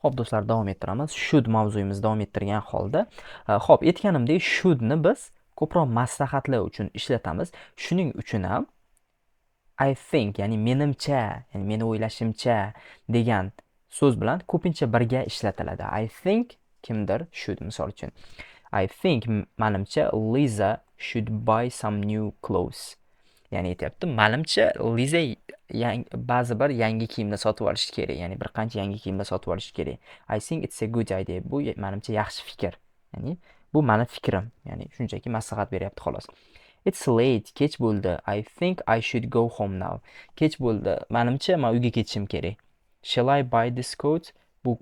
Xo'p do'stlar, davom ettiramiz. Should mavzuyimizni davom ettirgan holda, xo'p, aytganimdek, shouldni biz ko'proq maslahatlar uchun ishlatamiz. Shuning uchun ham I think, ya'ni menimcha, ya'ni meni o'ylashimcha degan so'z bilan ko'pincha birga ishlatiladi. I think kimdir should, misol uchun. I think manimcha Liza should buy some new clothes. Ya'ni aytyapti, manimcha Liza ba'zi bir yangi kiyimlar sotib olishi kerak, ya'ni bir qancha yangi kiyimlar sotib olishi kerak. I think it's a good idea. Bu manimcha yaxshi fikr. Ya'ni bu meni fikrim. Ya'ni shunchaki maslahat beryapti xolos. It's late, kech bo'ldi. I think I should go home now. Kech bo'ldi. Manimcha men uyga ketishim kerak. Shall I buy this coat? Bu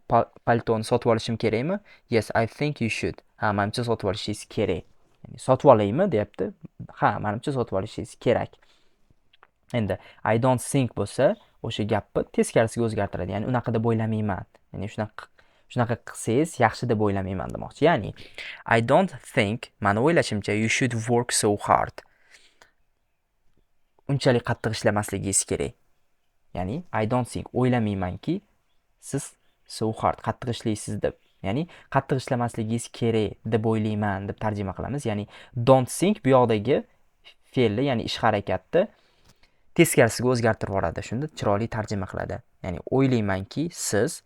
paltoni sotib olishim kerakmi? Yes, I think you should. Ha, menimcha sotib olishingiz kerak. Ya'ni sotib olaymi deyapti. Ha, menimcha sotib olishingiz kerak. Endi I don't think bo'lsa, o'sha gapni teskarisiga o'zgartiradi. Ya'ni unaqa deb o'ylamayman. Ya'ni shunaqa qilsangiz yaxshi deb o'ylamayman demoqchi. Ya'ni I don't think, meni o'ylashimcha, you should work so hard. Unchalik qattiq ishlamasligingiz kerak. Ya'ni I don't think, o'ylamaymanki siz so hard, qattiq ishlaysiz deb. Ya'ni qattiq ishlamasligingiz kerak deb o'ylayman deb tarjima qilamiz. Ya'ni don't think bu yoqdagi fe'lni, ya'ni ish harakatni teskarisiga o'zgartirib yuboradi. Shunda chiroyli tarjima qiladi. Ya'ni o'ylaymanki siz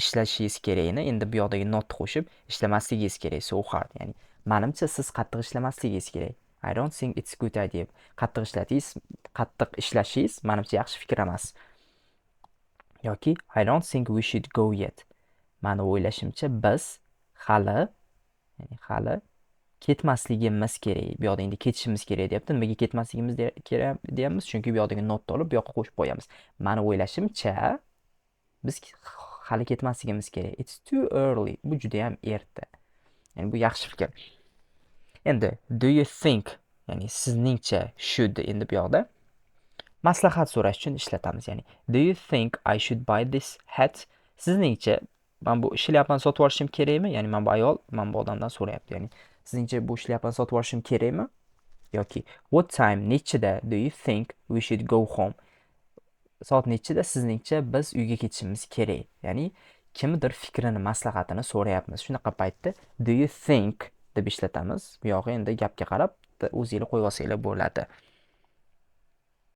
ishlashingiz kerakni endi bu yoqdagi notni qo'shib ishlamasligingiz kerak. So hard. Ya'ni menimcha siz qattiq ishlamasligingiz kerak. I don't think it's good idea. Qattiq ishlashingiz menimcha yaxshi fikr emas. Yoki I don't think we should go yet. Meni o'ylashimcha biz hali ketmasligimiz kerak. Bu yoqda endi ketishimiz kerak deyapti. Nimaga ketmasligimiz kerak deyapmiz? Chunki bu yoqdagi notni olib bu yoqqa qo'shib qo'yamiz. Meni o'ylashimcha biz hali ketmasligimiz kerak. It's too early. Bu juda ham erta. Ya'ni bu yaxshi fikr. Endi do you think, ya'ni sizningcha should endi bu yoqda maslahat so'rash uchun ishlatamiz. Ya'ni do you think I should buy this hat? Sizningcha men bu shlyapani sotib olishim kerakmi? Ya'ni men bu ayol, men bu odamdan so'rayapti. Ya'ni sizningcha bu shlyapani sotib olishim kerakmi? Yoki what time, nechida do you think we should go home? Soat nechida sizningcha biz uyga ketishimiz kerak? Ya'ni kimdir fikrini, maslahatini so'rayapmiz. Shunaqa paytda do you think deb ishlatamiz. Bu yog'i endi gapga qarab o'zingizlar qo'yib olsanglar bo'ladi.